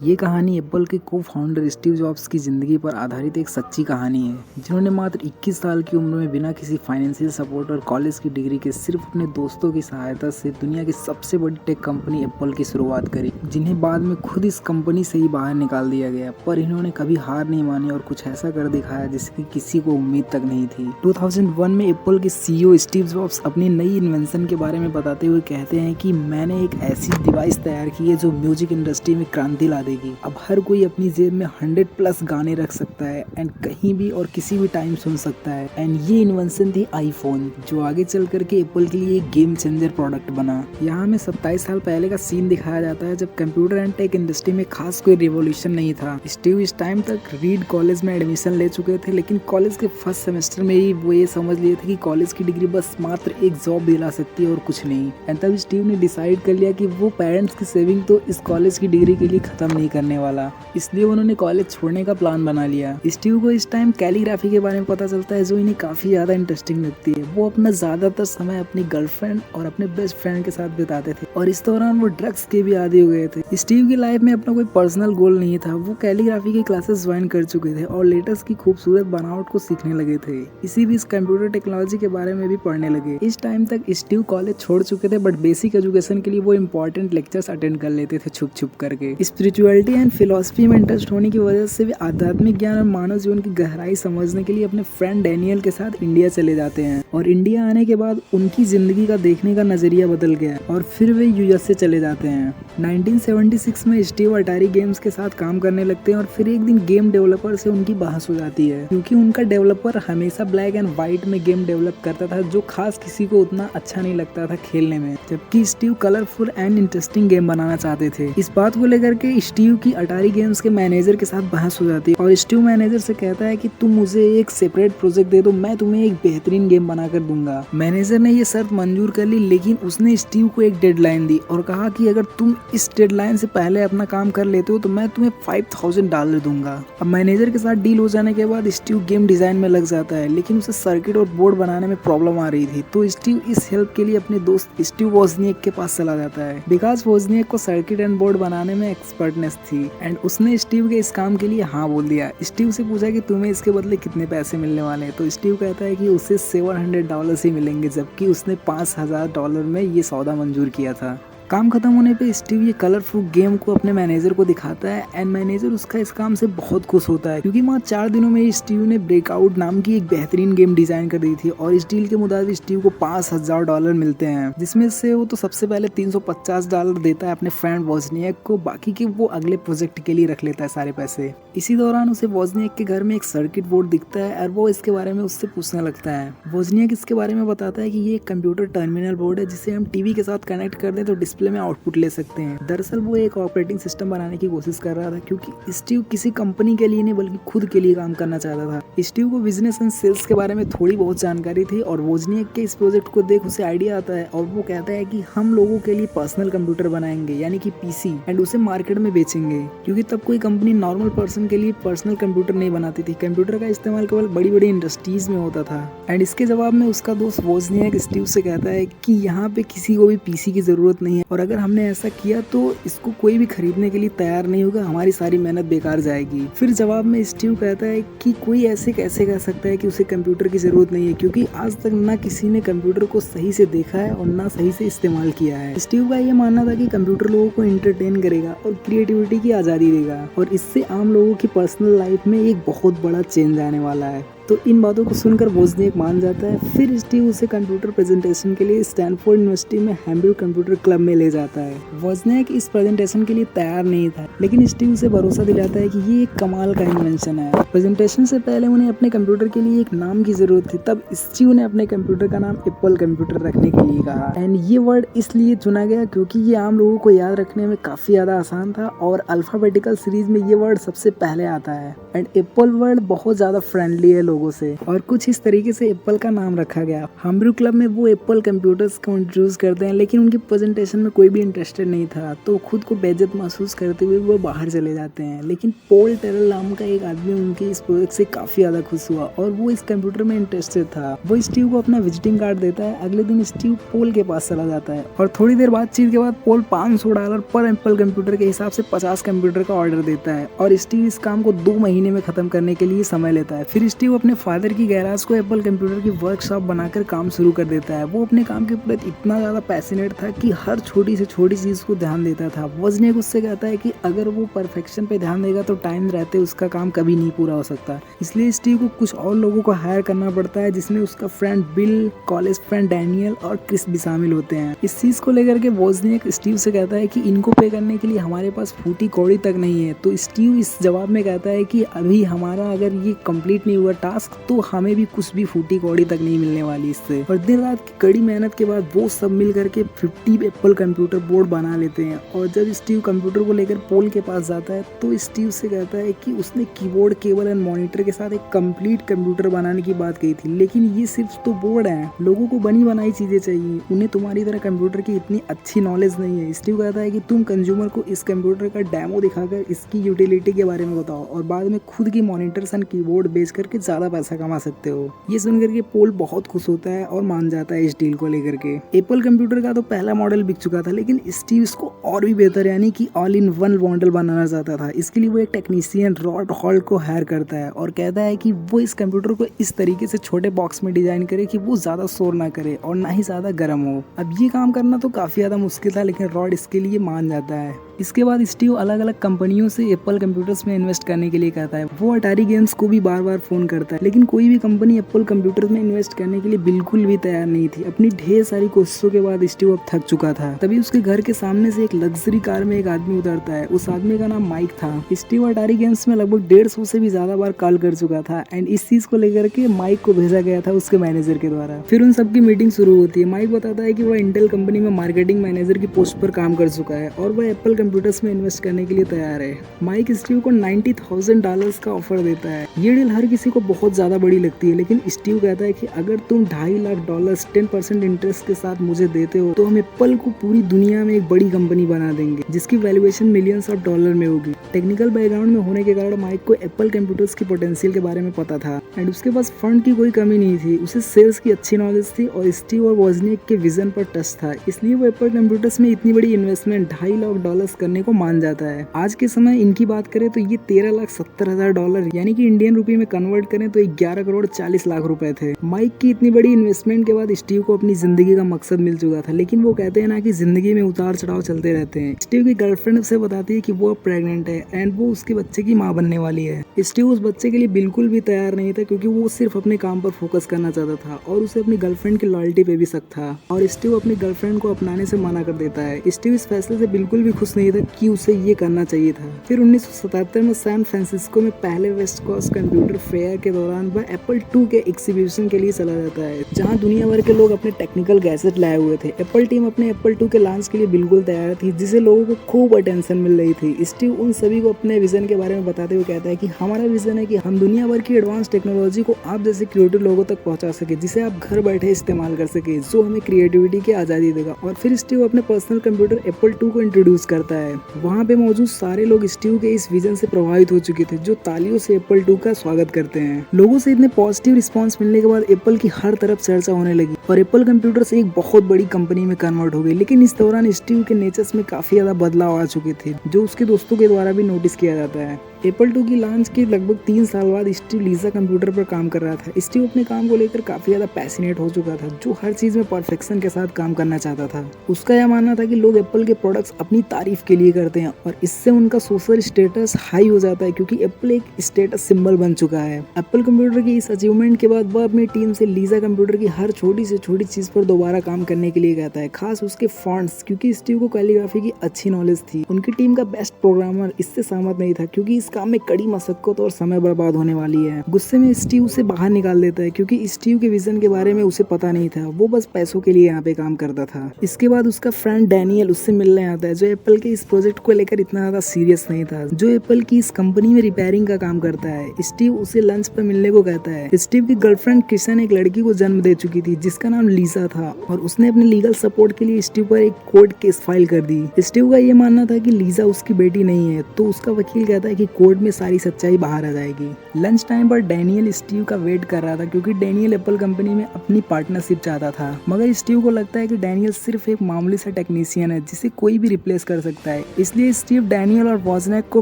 ये कहानी एप्पल के को फाउंडर स्टीव जॉब्स की ज़िंदगी पर आधारित एक सच्ची कहानी है, जिन्होंने मात्र 21 साल की उम्र में बिना किसी फाइनेंशियल सपोर्ट और कॉलेज की डिग्री के सिर्फ अपने दोस्तों की सहायता से दुनिया की सबसे बड़ी टेक कंपनी एप्पल की शुरुआत करी, जिन्हें बाद में खुद इस कंपनी से ही बाहर निकाल दिया गया। पर इन्होंने कभी हार नहीं मानी और कुछ ऐसा कर दिखाया जिसकी किसी को उम्मीद तक नहीं थी। 2001 में एप्पल के CEO स्टीव जॉब्स अपनी नई इन्वेंशन के बारे में बताते हुए कहते हैं कि मैंने एक ऐसी डिवाइस तैयार की है जो म्यूजिक इंडस्ट्री में क्रांति ला देगी। अब हर कोई अपनी जेब में 100+ गाने रख सकता है एंड कहीं भी और किसी भी टाइम सुन सकता है। एंड ये इन्वेंशन थी आईफोन, जो आगे चल करके एप्पल के लिए एक गेम चेंजर प्रोडक्ट बना। यहाँ हमें 27 साल पहले का सीन दिखाया जाता है, जब कंप्यूटर एंड टेक इंडस्ट्री में खास कोई रिवॉल्यूशन नहीं था। स्टीव इस टाइम तक रीड कॉलेज में एडमिशन ले चुके थे, लेकिन कॉलेज के फर्स्ट सेमेस्टर में ही वो ये समझ लिए थे कि कॉलेज की डिग्री बस मात्र एक जॉब दिला सकती है और कुछ नहीं। एंड तब स्टीव ने डिसाइड कर लिया कि वो पेरेंट्स की सेविंग तो इस कॉलेज की डिग्री के लिए खत्म नहीं करने वाला, इसलिए उन्होंने कॉलेज छोड़ने का प्लान बना लिया। स्टीव को इस टाइम कैलीग्राफी के बारे में पता चलता है, जो इन्हें काफी ज्यादा इंटरेस्टिंग लगती है। वो अपना ज्यादातर समय अपनी गर्लफ्रेंड और अपने बेस्ट फ्रेंड के साथ बिताते थे और इस दौरान वो ड्रग्स के भी आदी हो गए थे। स्टीव की लाइफ में अपना कोई पर्सनल गोल नहीं था। वो कैलीग्राफी की क्लासेस ज्वाइन कर चुके थे और लेटर्स की खूबसूरत बनावट को सीखने लगे थे। इसी बीच कंप्यूटर टेक्नोलॉजी के बारे में भी पढ़ने लगे। इस टाइम तक स्टीव कॉलेज छोड़ चुके थे, बट बेसिक एजुकेशन के लिए वो इंपॉर्टेंट लेक्चर्स अटेंड कर लेते थे छुप छुप करके। स्पिरिचुअलिटी एंड फिलोसफी में इंटरेस्ट होने की वजह से वे आध्यात्मिक ज्ञान और मानव जीवन की गहराई समझने के लिए अपने फ्रेंड डैनियल के साथ इंडिया चले जाते हैं। और इंडिया आने के बाद उनकी जिंदगी का देखने का नजरिया बदल गया और फिर वे यूएस से चले जाते हैं। 1976 में स्टीव अटारी गेम्स के साथ काम करने लगते हैं और फिर एक दिन गेम डेवलपर से उनकी बहस हो जाती है, क्योंकि उनका डेवलपर हमेशा ब्लैक एंड व्हाइट में गेम डेवलप करता था, जो खास किसी को उतना अच्छा नहीं लगता था खेलने में, जबकि Steve colourful and interesting game बनाना चाहते थे। इस बात को लेकर के स्टीव की अटारी गेम्स के मैनेजर के साथ बहस हो जाती है और स्टीव मैनेजर से कहता है कि तुम मुझे एक सेपरेट प्रोजेक्ट दे दो, मैं तुम्हें एक बेहतरीन गेम बनाकर दूंगा। मैनेजर ने ये शर्त मंजूर कर ली, लेकिन उसने स्टीव को एक डेडलाइन दी और कहा कि अगर तुम इस डेडलाइन से पहले अपना काम कर लेते हो तो मैं तुम्हें $5000 दूंगा। अब मैनेजर के साथ डील हो जाने के बाद स्टीव गेम डिजाइन में लग जाता है, लेकिन उसे सर्किट और बोर्ड बनाने में प्रॉब्लम आ रही थी। तो स्टीव इस हेल्प के लिए अपने दोस्त स्टीव वोजनिएक के पास चला जाता है, बिकॉज वोजनिएक को सर्किट एंड बोर्ड बनाने में एक्सपर्टनेस थी एंड उसने स्टीव के इस काम के लिए हाँ बोल दिया। स्टीव से पूछा कि तुम्हें इसके बदले कितने पैसे मिलने वाले हैं, तो स्टीव कहता है कि उसे $700 ही मिलेंगे, जबकि उसने $5000 में ये सौदा मंजूर किया था। काम खत्म होने पे स्टीव ये कलरफुल गेम को अपने मैनेजर को दिखाता है एंड मैनेजर उसका इस काम से बहुत खुश होता है, क्योंकि वहाँ 4 दिनों में स्टीव ने ब्रेकआउट नाम की एक बेहतरीन गेम डिजाइन कर दी थी और इस डील के मुताबिक स्टीव को $5000 मिलते हैं, जिसमें से वो तो सबसे पहले $350 देता है अपने फ्रेंड वोजनिएक को, बाकी के वो अगले प्रोजेक्ट के लिए रख लेता है सारे पैसे। इसी दौरान उसे वोजनिएक के घर में एक सर्किट बोर्ड दिखता है और वो इसके बारे में उससे पूछने लगता है। वोजनिएक इसके बारे में बताता है कि ये एक कंप्यूटर टर्मिनल बोर्ड है, जिसे हम टीवी के साथ कनेक्ट कर दें तो डिस्प्ले में आउटपुट ले सकते हैं। दरअसल वो एक ऑपरेटिंग सिस्टम बनाने की कोशिश कर रहा था, क्योंकि स्टीव किसी कंपनी के लिए नहीं बल्कि खुद के लिए काम करना चाहता था। स्टीव को बिजनेस एंड सेल्स के बारे में थोड़ी बहुत जानकारी थी और वोजनिएक के इस प्रोजेक्ट को देख उसे आइडिया आता है और वो कहता है कि हम लोगों के लिए पर्सनल कंप्यूटर बनाएंगे, यानी कि पीसी, एंड उसे मार्केट में बेचेंगे, क्योंकि तब कोई कंपनी नॉर्मल पर्सन के लिए पर्सनल कंप्यूटर नहीं बनाती थी। कंप्यूटर का इस्तेमाल केवल बड़ी बड़ी इंडस्ट्रीज में होता था। एंड इसके जवाब में उसका दोस्त वोजनिएक स्टीव से कहता है कि यहाँ पे किसी को भी पीसी की जरूरत नहीं है और अगर हमने ऐसा किया तो इसको कोई भी खरीदने के लिए तैयार नहीं होगा, हमारी सारी मेहनत बेकार जाएगी। फिर जवाब में स्टीव कहता है कि कोई ऐसे कैसे कह सकता है कि उसे कंप्यूटर की जरूरत नहीं है, क्योंकि आज तक ना किसी ने कंप्यूटर को सही से देखा है और ना सही से इस्तेमाल किया है। स्टीव का ये मानना था कि कंप्यूटर लोगों को एंटरटेन करेगा और क्रिएटिविटी की आजादी देगा और इससे आम लोगों की पर्सनल लाइफ में एक बहुत बड़ा चेंज आने वाला है। तो इन बातों को सुनकर वोजनिएक मान जाता है। फिर स्टीव उसे कंप्यूटर प्रेजेंटेशन के लिए स्टैनफोर्ड यूनिवर्सिटी में हैम्बर्ग कंप्यूटर क्लब में ले जाता है। वोजनिएक इस प्रेजेंटेशन के लिए तैयार नहीं था, लेकिन स्टीव उसे भरोसा दिलाता है कि ये एक कमाल का इन्वेंशन है। प्रेजेंटेशन से पहले उन्हें अपने कंप्यूटर के लिए एक नाम की जरूरत थी, तब स्टीव ने अपने कंप्यूटर का नाम एप्पल कंप्यूटर रखने के लिए कहा एंड ये वर्ड इसलिए चुना गया क्योंकि ये आम लोगों को याद रखने में काफी ज्यादा आसान था और अल्फाबेटिकल सीरीज में ये वर्ड सबसे पहले आता है। एंड एप्पल वर्ड बहुत ज्यादा फ्रेंडली है लोगों से, और कुछ इस तरीके से एप्पल का नाम रखा गया। होमब्रू क्लब में वो एप्पल कंप्यूटर्स को इंट्रोड्यूस करते हैं, लेकिन उनकी प्रेजेंटेशन में कोई भी इंटरेस्टेड नहीं था, तो खुद को बेइज्जत महसूस करते हुए वो बाहर चले जाते हैं। लेकिन पॉल टेरल नाम का एक आदमी उनके इस प्रोजेक्ट से काफी ज्यादा खुश हुआ और वो इस कंप्यूटर में इंटरेस्टेड था। वो स्टीव को अपना विजिटिंग कार्ड देता है। अगले दिन स्टीव पॉल के पास चला जाता है और थोड़ी देर बातचीत के बाद पॉल $500 पर एप्पल कंप्यूटर के हिसाब से 50 कंप्यूटर का ऑर्डर देता है और स्टीव इस काम को 2 महीने में खत्म करने के लिए समय लेता है। फिर स्टीव अपने फादर की गैराज को एप्पल कंप्यूटर की वर्कशॉप बनाकर काम शुरू कर देता है। वो अपने काम के प्रति इतना ज्यादा पैशनेट था कि हर छोटी से छोटी चीज को ध्यान देता था। वॉजनिक उससे कहता है कि अगर वो परफेक्शन पे ध्यान देगा तो टाइम रहते उसका काम कभी नहीं पूरा हो सकता। इसलिए स्टीव को कुछ और लोगों को हायर करना पड़ता है, जिसमें उसका friend bill, college friend Daniel और क्रिस भी शामिल होते हैं। इस चीज को लेकर के वॉजनिक स्टीव से कहता है कि इनको पे करने के लिए हमारे पास फूटी कौड़ी तक नहीं है। तो स्टीव इस जवाब में कहता है कि अभी हमारा अगर ये कंप्लीट नहीं हुआ टास्क तो हमें भी कुछ भी फूटी कौड़ी तक नहीं मिलने वाली इससे। और दिन रात की कड़ी मेहनत के बाद वो सब मिल करके 50 एप्पल कंप्यूटर बोर्ड बना लेते हैं। और जब स्टीव कंप्यूटर को लेकर पोल के पास जाता है तो स्टीव से कहता है कि उसने कीबोर्ड, केबल एंड मॉनिटर के साथ एक कंप्लीट कंप्यूटर बनाने की बात कही थी, लेकिन ये सिर्फ तो बोर्ड है, लोगों को बनी बनाई चीजें चाहिए, उन्हें तुम्हारी तरह कंप्यूटर की इतनी अच्छी नॉलेज नहीं है। स्टीव कहता है कि तुम कंज्यूमर को इस कंप्यूटर का डेमो दिखाकर इसकी यूटिलिटी के बारे में बताओ और बाद में खुद की मॉनिटर्स एंड कीबोर्ड बेच करके ज्यादा पैसा कमा सकते हो। ये सुनकर के पोल बहुत खुश होता है और मान जाता है इस डील को लेकर के। एप्पल कंप्यूटर का तो पहला मॉडल बिक चुका था, लेकिन स्टीव इसको और भी बेहतर यानी कि ऑल इन वन मॉडल बनाना चाहता था। इसके लिए वो एक टेक्नीशियन रॉड हॉल्ट को हायर करता है और कहता है कि वो इस कंप्यूटर को इस तरीके से छोटे बॉक्स में डिजाइन करे कि वो ज्यादा शोर ना करे और ना ही ज्यादा गर्म हो। अब ये काम करना तो काफी ज्यादा मुश्किल था, लेकिन रॉड इसके लिए मान जाता है। इसके बाद स्टीव अलग अलग कंपनियों से एप्पल कंप्यूटर्स में इन्वेस्ट करने के लिए कहता है। वो अटारी गेम्स को भी बार बार फोन करता है, लेकिन कोई भी कंपनी एप्पल कंप्यूटर्स में इन्वेस्ट करने के लिए बिल्कुल भी तैयार नहीं थी। अपनी ढेर सारी कोशिशों के बाद स्टीव अब थक चुका था। तभी उसके घर के सामने से एक लग्जरी कार में एक आदमी उतरता है। उस आदमी का नाम माइक था। स्टीव अटारी गेम्स में लगभग 150 से भी ज्यादा बार कॉल कर चुका था एंड इस चीज को लेकर के माइक को भेजा गया था उसके मैनेजर के द्वारा। फिर उन सबकी मीटिंग शुरू होती है। माइक बताता है कि वह इंटेल कंपनी में मार्केटिंग मैनेजर की पोस्ट पर काम कर चुका है और वह एप्पल कंप्यूटर्स में इन्वेस्ट करने के लिए तैयार है। माइक स्टीव को $90,000 का ऑफर देता है। ये डील हर किसी को बहुत ज्यादा बड़ी लगती है, लेकिन स्टीव कहता है कि अगर तुम $2.5 लाख 10% इंटरेस्ट के साथ मुझे देते हो तो हम एप्पल को पूरी दुनिया में एक बड़ी कंपनी बना देंगे, जिसकी वैल्यूएशन मिलियंस ऑफ डॉलर में होगी। टेक्निकल बैकग्राउंड में होने के कारण माइक को एप्पल कंप्यूटर्स की पोटेंशियल के बारे में पता था एंड उसके पास फंड की कोई कमी नहीं थी। उसे सेल्स की अच्छी नॉलेज थी और स्टीव और वॉजनिक के विजन पर टच था, इसलिए वो एप्पल कंप्यूटर्स में इतनी बड़ी इन्वेस्टमेंट $2.5 लाख करने को मान जाता है। आज के समय इनकी बात करें तो ये $13,70,000 यानी कि इंडियन रुपये में कन्वर्ट करें तो 11,40,00,000 रुपए थे। माइक की इतनी बड़ी इन्वेस्टमेंट के बाद स्टीव को अपनी जिंदगी का मकसद मिल चुका था, लेकिन वो कहते हैं ना कि जिंदगी में उतार चढ़ाव चलते रहते हैं। स्टीव की गर्लफ्रेंड उसे बताती है कि वो प्रेग्नेंट है एंड वो उसके बच्चे की माँ बनने वाली है। स्टीव उस बच्चे के लिए बिल्कुल भी तैयार नहीं था, क्योंकि वो सिर्फ अपने काम पर फोकस करना चाहता था और उसे अपनी गर्लफ्रेंड की लॉयल्टी पे भी शक था और स्टीव अपनी गर्लफ्रेंड को अपनाने से मना कर देता है। स्टीव इस फैसले से बिल्कुल भी खुश नहीं था कि उसे ये करना चाहिए था। फिर 1977 में सैन फ्रांसिस्को में पहले वेस्ट कोस्ट कंप्यूटर फेयर के दौरान वह एप्पल II के एग्जीबिशन के लिए चला जाता है, जहां दुनिया भर के लोग अपने टेक्निकल गैजेट लाए हुए थे। एप्पल टीम अपने एप्पल II के लॉन्च के लिए बिल्कुल तैयार थी, जिसे लोगों को खूब अटेंशन मिल रही थी। स्टीव उन सभी को अपने विजन के बारे में बताते हुए कहता है कि हमारा विजन है कि हम दुनिया भर की एडवांस टेक्नोलॉजी को आप जैसे क्रिएटिव लोगों तक पहुंचा सके, जिसे आप घर बैठे इस्तेमाल कर सके, जो हमें क्रिएटिविटी की आजादी देगा। और फिर स्टीव अपने पर्सनल कंप्यूटर एप्पल II को इंट्रोड्यूस करता है। वहाँ पे मौजूद सारे लोग स्टीव के इस विजन से प्रभावित हो चुके थे, जो तालियों से एप्पल II का स्वागत करते हैं। लोगों से इतने पॉजिटिव रिस्पांस मिलने के बाद एप्पल की हर तरफ चर्चा होने लगी और एप्पल कंप्यूटर्स एक बहुत बड़ी कंपनी में कन्वर्ट हो गई। लेकिन इस दौरान स्टीव के नेचर्स में काफी ज्यादा बदलाव आ चुके थे, जो उसके दोस्तों के द्वारा भी नोटिस किया जाता है। एप्पल II की लॉन्च के लगभग 3 साल बाद स्टीव लीजा कंप्यूटर पर काम कर रहा था। स्टीव अपने काम को लेकर काफी ज्यादा पैशनेट हो चुका था, जो हर चीज में परफेक्शन के साथ काम करना चाहता था। उसका यह मानना था कि लोग एप्पल के प्रोडक्ट्स अपनी तारीफ के लिए करते हैं और इससे उनका सोशल स्टेटस हाई हो जाता है, क्योंकि एप्पल एक स्टेटस सिंबल बन चुका है। एप्पल कंप्यूटर की इस अचीवमेंट के बाद वह अपनी टीम से लीजा कंप्यूटर की हर छोटी से छोटी चीज पर दोबारा काम करने के लिए कहता है, खास उसके फॉन्ट्स, क्योंकि स्टीव को कैलीग्राफी की अच्छी नॉलेज थी। उनकी टीम का बेस्ट प्रोग्रामर इससे सहमत नहीं था, क्योंकि इस काम में कड़ी मशक्कत और समय बर्बाद होने वाली है। गुस्से में स्टीव उसे बाहर निकाल देता है, क्योंकि स्टीव के विजन के बारे में उसे पता नहीं था। वो बस पैसों के लिए यहाँ पे काम करता था। इसके बाद उसका फ्रेंड डैनियल उससे मिलने आता है, जो एप्पल के इस प्रोजेक्ट को लेकर इतना ज्यादा सीरियस नहीं था। जो एप्पल की इस कंपनी में रिपेयरिंग का काम करता है, स्टीव उसे लंच पर मिलने को कहता है। स्टीव की गर्लफ्रेंड क्रिस्टियन एक लड़की को जन्म दे चुकी थी जिसका नाम लीसा था और उसने अपने लीगल सपोर्ट के लिए स्टीव पर एक कोर्ट केस फाइल कर दी। स्टीव का ये मानना था कि लीसा उसकी बेटी नहीं है, तो उसका वकील कहता है कि कोर्ट में सारी सच्चाई बाहर आ जाएगी। लंच टाइम पर डैनियल स्टीव का वेट कर रहा था क्योंकि डैनियल एप्पल कंपनी में अपनी पार्टनरशिप चाहता था, मगर स्टीव को लगता है कि डैनियल सिर्फ एक मामूली सा टेक्नीशियन है जिसे कोई भी रिप्लेस कर सकता है। इसलिए स्टीव डैनियल और वोजनियाक को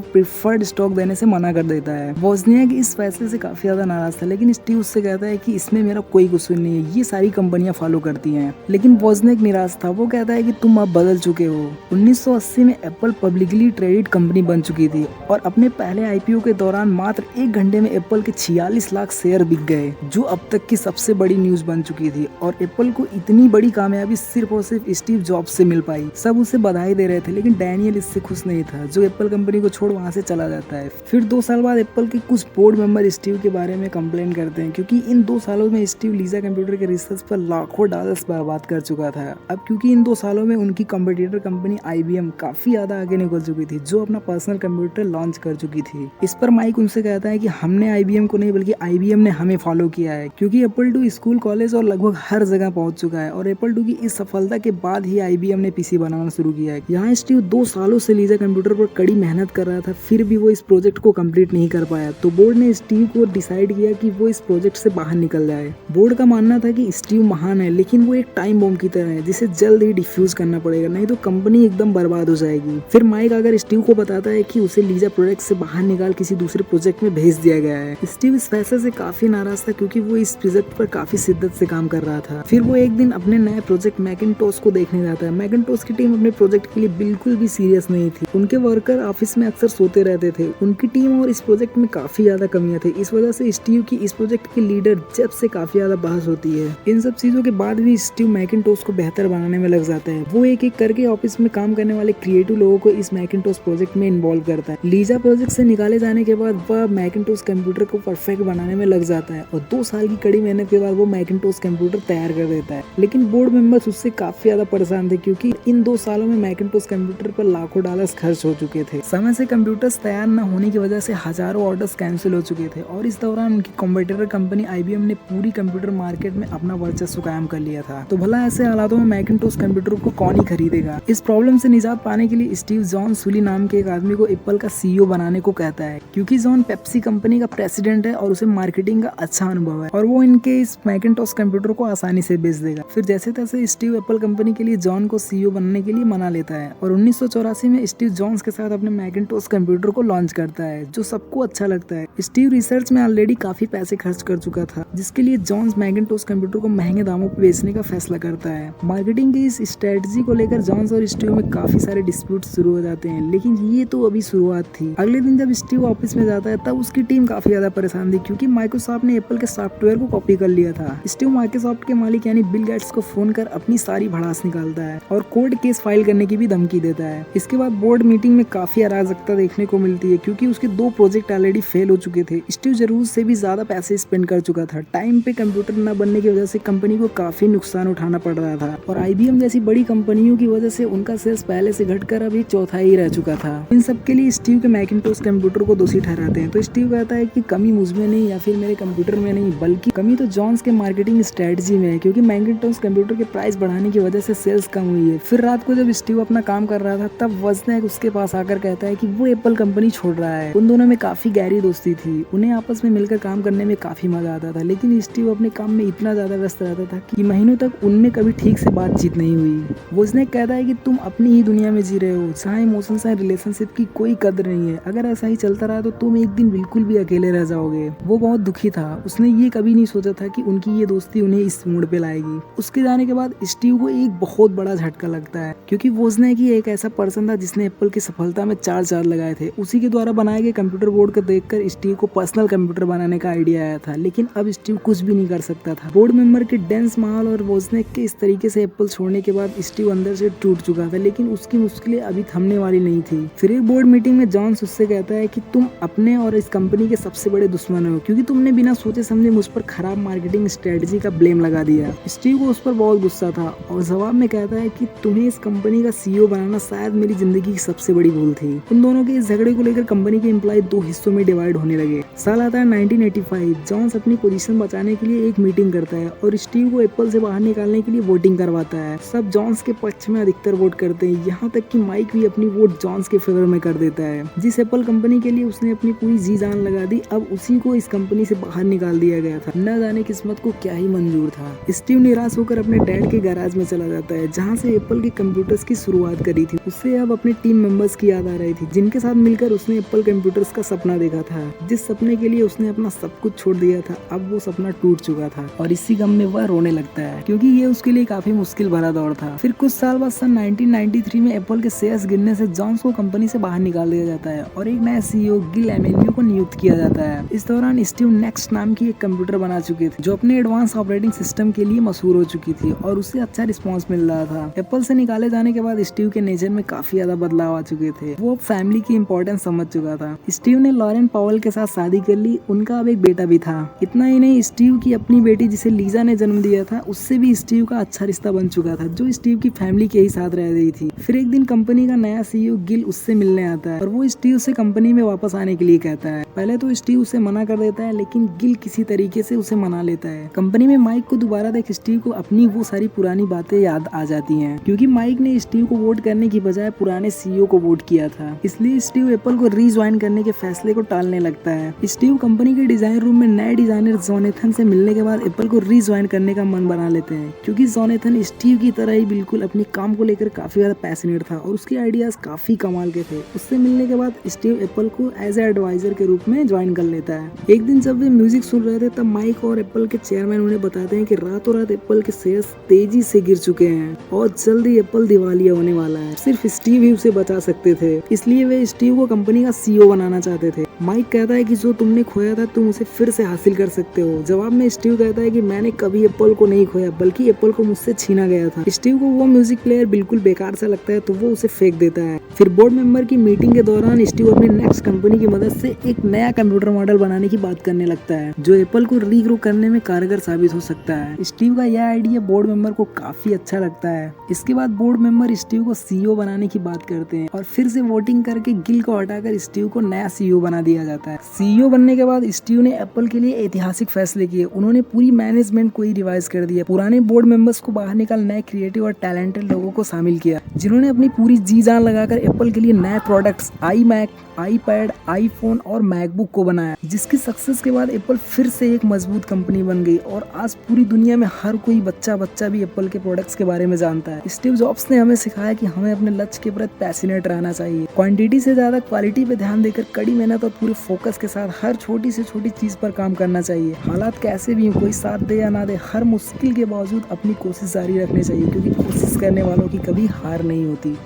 प्रिफर्ड स्टॉक देने से मना कर देता है। वोजनियाक इस फैसले से काफी ज्यादा नाराज था, लेकिन स्टीव उससे कहता है कि इसमें मेरा कोई कसूर नहीं है, ये सारी कंपनियां फॉलो करती हैं। लेकिन वोजनियाक निराश था। वो कहता है कि तुम अब बदल चुके हो। 1980 में एप्पल पब्लिकली ट्रेडेड कंपनी बन चुकी थी और अपने पहले आईपीओ के दौरान मात्र 1 घंटे में एप्पल के 46 लाख शेयर बिक गए, जो अब तक की सबसे बड़ी न्यूज बन चुकी थी। और एप्पल को इतनी बड़ी कामयाबी सिर्फ और सिर्फ स्टीव जॉब्स से मिल पाई। सब उसे बधाई दे रहे थे, लेकिन डैनियल इससे खुश नहीं था, जो एप्पल कंपनी को छोड़ वहाँ से चला जाता है। फिर 2 साल बाद एप्पल के कुछ बोर्ड मेंबर स्टीव के बारे में कंप्लेन करते हैं क्योंकि इन 2 सालों में स्टीव लीजा कंप्यूटर के रिसर्च पर लाखों डॉलर्स बर्बाद कर चुका था। अब क्योंकि इन 2 सालों में उनकी कॉम्पिटिटर कंपनी IBM काफी ज्यादा आगे निकल चुकी थी, जो अपना पर्सनल कंप्यूटर लॉन्च कर चुकी थी। इस पर माइक उनसे कहता है कि हमने IBM को नहीं बल्कि IBM ने हमें फॉलो किया है, क्योंकि एप्पल 2 स्कूल, कॉलेज और लगभग हर जगह पहुंच चुका है और एप्पल 2 की इस सफलता के बाद ही IBM ने PC बनाना शुरू किया है। यहाँ स्टीव 2 सालों से लीजा कंप्यूटर पर कड़ी मेहनत कर रहा था, फिर भी वो इस प्रोजेक्ट को कंप्लीट नहीं कर पाया। तो बोर्ड ने स्टीव को डिसाइड किया कि वो इस प्रोजेक्ट से बाहर निकल जाए। बोर्ड का मानना था कि स्टीव महान है, लेकिन वो एक टाइम बम की तरह है जिसे जल्द ही डिफ्यूज करना पड़ेगा, नहीं तो कंपनी एकदम बर्बाद हो जाएगी। फिर माइक आकर स्टीव को बताता है कि उसे लीजा प्रोजेक्ट से बाहर निकाल किसी दूसरे प्रोजेक्ट में भेज दिया गया है। स्टीव इस फैसले से काफी नाराज था क्योंकि वो इस प्रोजेक्ट पर काफी शिद्दत से काम कर रहा था। फिर वो एक दिन अपने नए प्रोजेक्ट मैकिन्टोश को देखने जाता है। मैकिन्टोश की टीम अपने प्रोजेक्ट के लिए बिल्कुल भी सीरियस नहीं थी। उनके वर्कर ऑफिस में अक्सर सोते रहते थे। उनकी टीम और इस प्रोजेक्ट में काफी ज्यादा कमियां थी। इस वजह से स्टीव की इस प्रोजेक्ट के लीडर जेब से काफी ज्यादा बहस होती है। इन सब चीजों के बाद भी स्टीव मैकिन्टोश को बेहतर बनाने में लग जाता है। वो एक एक करके ऑफिस में काम करने वाले क्रिएटिव लोगों को इस मैकिन्टोश प्रोजेक्ट में इन्वॉल्व करता है। लीजा प्रोजेक्ट से निकाले जाने के बाद वह मैकिन्टोश कंप्यूटर को परफेक्ट बनाने में लग जाता है और 2 साल की कड़ी मेहनत के बाद वो मैकिन्टोश कंप्यूटर तैयार कर देता है। लेकिन बोर्ड मेंबर्स उससे काफी ज्यादा परेशान थे क्योंकि इन 2 सालों में मैकिन्टोश कंप्यूटर पर लाखों डॉलर्स खर्च हो चुके थे। समय से कंप्यूटर्स तैयार न होने की वजह से हजारों ऑर्डर्स कैंसिल हो चुके थे और इस दौरान उनकी कॉम्पिटिटर कंपनी IBM ने पूरी कंप्यूटर मार्केट में अपना वर्चस्व कायम कर लिया था। तो भला ऐसे हालातों में मैकिन्टोश कंप्यूटर को कौन ही खरीदेगा। इस प्रॉब्लम से निजात पाने के लिए स्टीव जॉन सुली नाम के एक आदमी को एप्पल का CEO बनाने को कहता है, क्योंकि जॉन पेप्सी कंपनी का प्रेसिडेंट है और उसे मार्केटिंग का अच्छा अनुभव है और वो इनके इस मैकिन्टोश कंप्यूटर को आसानी से बेच देगा। फिर जैसे तैसे स्टीव एप्पल कंपनी के लिए जॉन को CEO बनने के लिए मना लेता है और 1984 में स्टीव जॉन्स के साथ अपने मैकिन्टोश कंप्यूटर को लॉन्च करता है, जो सबको अच्छा लगता है। स्टीव रिसर्च में ऑलरेडी काफी पैसे खर्च कर चुका था, जिसके लिए जॉन्स मैकिन्टोश कंप्यूटर को महंगे दामों पर बेचने का फैसला करता है। मार्केटिंग की इस स्ट्रेटजी को लेकर जॉन्स और स्टीव में काफी सारे डिस्प्यूट शुरू हो जाते हैं, लेकिन ये तो अभी शुरुआत थी। अगले दिन जब स्टीव ऑफिस में जाता है तब उसकी टीम काफी ज्यादा परेशान थी क्योंकि माइक्रोसॉफ्ट ने एप्पल के सॉफ्टवेयर को कॉपी कर लिया था। स्टीव माइक्रोसॉफ्ट के मालिक यानी बिल गेट्स को फोन कर अपनी सारी भड़ास निकालता है और कोर्ट केस फाइल करने की भी धमकी देता है। इसके बाद बोर्ड मीटिंग में काफी अराजकता देखने को मिलती है क्योंकि उसके 2 प्रोजेक्ट ऑलरेडी फेल हो चुके थे। स्टीव जरूर से भी ज्यादा पैसे स्पेंड कर चुका था। टाइम पे कंप्यूटर न बनने की वजह से कंपनी को काफी नुकसान उठाना पड़ रहा था और IBM जैसी बड़ी कंपनियों की वजह से उनका सेल्स पहले से घटकर अभी चौथाई रह चुका था। इन सब के लिए स्टीव के मैकिन्टोश कंप्यूटर को दोषी ठहराते हैं। तो स्टीव कहता है कि कमी मुझमें नहीं या फिर मेरे कंप्यूटर में नहीं, बल्कि कमी तो जॉन्स के मार्केटिंग स्ट्रेटजी में है, क्योंकि मैकिन्टोश कंप्यूटर के प्राइस बढ़ाने की वजह से सेल्स कम हुई है। फिर रात को जब स्टीव अपना काम कर रहा था तब वोजनियाक उसके पास आकर कहता है कि वो एप्पल कंपनी छोड़ रहा है। उन दोनों में काफी गहरी दोस्ती थी, उन्हें आपस में मिलकर काम करने में काफी मजा आता था, लेकिन स्टीव अपने काम में इतना ज्यादा व्यस्त रहता था कि महीनों तक उनमें कभी ठीक से बातचीत नहीं हुई। वोजनियाक कहता है कि तुम अपनी ही दुनिया में जी रहे हो, जहाँ इमोशंस एंड रिलेशनशिप की कोई कदर नहीं है। अगर ऐसा ही चलता रहा तो तुम एक दिन बिल्कुल भी अकेले रह जाओगे। वो बहुत दुखी था। उसने ये कभी नहीं सोचा था कि उनकी ये दोस्ती उन्हें इस मोड़ पे लाएगी। उसके जाने के बाद स्टीव को एक बहुत बड़ा झटका लगता है क्योंकि वोजनियाक ही एक ऐसा पर्सन था जिसने एप्पल की सफलता में 4 चांद लगाए थे। उसी के द्वारा बनाए गए कंप्यूटर बोर्ड को देखकर स्टीव को पर्सनल कंप्यूटर बनाने का आइडिया आया था, लेकिन अब स्टीव कुछ भी नहीं कर सकता था। बोर्ड मेंबर के डेंस माहौल और वोजनियाक के इस तरीके से एप्पल छोड़ने के बाद स्टीव अंदर से टूट चुका था, लेकिन उसकी मुश्किलें अभी थमने वाली नहीं थी। फिर एक बोर्ड मीटिंग में जॉन्स उससे कहता है कि तुम अपने और इस कंपनी के सबसे बड़े दुश्मन हो क्योंकि तुमने बिना सोचे समझे मुझ पर खराब मार्केटिंग स्ट्रेटजी का ब्लेम लगा दिया। स्टीव को उस पर बहुत गुस्सा था और जवाब में कहता है कि तुम्हें इस कंपनी का CEO बनाना शायद शायद मेरी जिंदगी की सबसे बड़ी भूल थी। उन दोनों के इस झगड़े को लेकर कंपनी के एम्प्लॉय दो हिस्सों में डिवाइड होने लगे। साल आता है 1985। जॉन्स अपनी पोजीशन बचाने के लिए एक मीटिंग करता है और स्टीव को एप्पल से बाहर निकालने के लिए वोटिंग करवाता है। सब जॉन्स के पक्ष में अधिकतर वोट करते हैं, यहाँ तक कि माइक भी अपनी वोट जॉन्स के फेवर में कर देता है। जिस एप्पल कंपनी के लिए उसने अपनी पूरी जी जान लगा दी, अब उसी को इस कंपनी से बाहर निकाल दिया गया था। न जाने किस्मत को क्या ही मंजूर था। स्टीव निराश होकर अपने डैड के गैराज में चला जाता है, जहाँ से एप्पल के कंप्यूटर्स की शुरुआत करी थी। उससे अब अपने टीम मेंबर्स की याद आ रही थी, जिनके साथ मिलकर उसने एप्पल कंप्यूटर्स का सपना देखा था। जिस सपने के लिए उसने अपना सब कुछ छोड़ दिया था, अब वो सपना टूट चुका था और इसी गम में वह रोने लगता है, क्योंकि ये उसके लिए काफी मुश्किल भरा दौर था। फिर कुछ साल बाद सन 1993 में एप्पल के शेयर्स गिरने से जॉन्स को कंपनी से बाहर निकाल दिया जाता है और एक नया सीईओ गिल एमेन्यू को नियुक्त किया जाता है। इस दौरान स्टीव नेक्स्ट नाम की एक कंप्यूटर बना चुके थे, जो अपने एडवांस ऑपरेटिंग सिस्टम के लिए मशहूर हो चुकी थी और उसे अच्छा रिस्पॉन्स मिल रहा था। एप्पल से निकाले जाने के बाद स्टीव के नेचर में काफी ज्यादा बदलाव आ चुके थे। वो फैमिली की इंपॉर्टेंस समझ चुका था। स्टीव ने लॉरेन पावेल के साथ शादी कर ली, उनका अब एक बेटा भी था। इतना ही नहीं, स्टीव की अपनी बेटी जिसे लीजा ने जन्म दिया था, उससे भी स्टीव का अच्छा रिश्ता बन चुका था, जो स्टीव की फैमिली के ही साथ रह रही थी। फिर एक दिन कंपनी का नया सीईओ गिल उससे मिलने आता है और वो स्टीव से कंपनी में वापस आने के लिए कहता है। पहले तो स्टीव उसे मना कर देता है, लेकिन गिल किसी तरीके से उसे मना लेता है। कंपनी में माइक को दोबारा देख स्टीव को अपनी वो सारी पुरानी बातें याद आ जाती हैं, क्योंकि माइक ने स्टीव को वोट करने की बजाय पुराने सीईओ को वोट किया था। इसलिए स्टीव एप्पल को रीज्वाइन करने के फैसले को टालने लगता है। स्टीव कंपनी के डिजाइन रूम में नए डिजाइनर जोनेथन से मिलने के बाद एप्पल को रीज्वाइन करने का मन बना लेते हैं, क्योंकि जोनेथन स्टीव की तरह ही बिल्कुल अपने काम को लेकर काफी ज्यादा पैशनेट था और उसके आइडियाज काफी कमाल के थे। उससे मिलने के बाद स्टीव एप्पल को एज ए एडवाइजर के रूप में ज्वाइन कर लेता है। एक दिन जब वे म्यूजिक सुन रहे थे, तब माइक और एप्पल के चेयरमैन उन्हें बताते हैं कि रातों रात एप्पल के शेयर्स तेजी से गिर चुके हैं और जल्दी एप्पल दिवालिया होने वाला है। सिर्फ स्टीव ही उसे बचा सकते थे, इसलिए वे स्टीव को कंपनी का सीईओ बनाना चाहते थे। माइक कहता है कि जो तुमने खोया था तुम उसे फिर से हासिल कर सकते हो। जवाब में स्टीव कहता है कि मैंने कभी एप्पल को नहीं खोया, बल्कि एप्पल को मुझसे छीना गया था। स्टीव को वो म्यूजिक प्लेयर बिल्कुल बेकार सा लगता है, तो वो उसे फेंक देता है। फिर बोर्ड मेंबर की मीटिंग के दौरान स्टीव अपनी नेक्स्ट कंपनी की मदद से एक नया कंप्यूटर मॉडल बनाने की बात करने लगता है, जो एप्पल को रीग्रो करने में कारगर साबित हो सकता है। स्टीव का यह आइडिया बोर्ड मेंबर को काफी अच्छा लगता है। इसके बाद बोर्ड मेंबर स्टीव को सीईओ बनाने की बात करते हैं और फिर से वोटिंग करके गिल को हटाकर स्टीव को नया सीईओ बना दिया जाता है। सीईओ बनने के बाद स्टीव ने एप्पल के लिए ऐतिहासिक फैसले किए। उन्होंने पूरी मैनेजमेंट को ही रिवाइज कर दिया, पुराने बोर्ड मेंबर्स को बाहर निकाल नए क्रिएटिव और टैलेंटेड लोगों को शामिल किया, जिन्होंने अपनी पूरी जी जान लगाकर एप्पल के लिए नए प्रोडक्ट्स iMac, iPad, iPhone और मैकबुक को बनाया, जिसकी सक्सेस के बाद एप्पल फिर से एक मजबूत कंपनी बन गई और आज पूरी दुनिया में हर कोई बच्चा भी एप्पल के प्रोडक्ट्स के बारे में जानता है। स्टीव जॉब्स ने हमें सिखाया कि हमें अपने लक्ष्य के प्रति पैशनेट रहना चाहिए, क्वांटिटी से ज्यादा क्वालिटी पे ध्यान देकर कड़ी मेहनत और पूरे फोकस के साथ हर छोटी से छोटी चीज पर काम करना चाहिए। हालात कैसे भी हो, कोई साथ दे या ना दे, हर मुश्किल के बावजूद अपनी कोशिश जारी रखनी चाहिए, क्योंकि कोशिश करने वालों की कभी हार नहीं होती।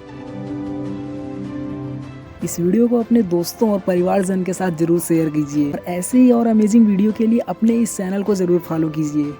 इस वीडियो को अपने दोस्तों और परिवारजन के साथ जरूर शेयर कीजिए और ऐसे ही और अमेजिंग वीडियो के लिए अपने इस चैनल को जरूर फॉलो कीजिए।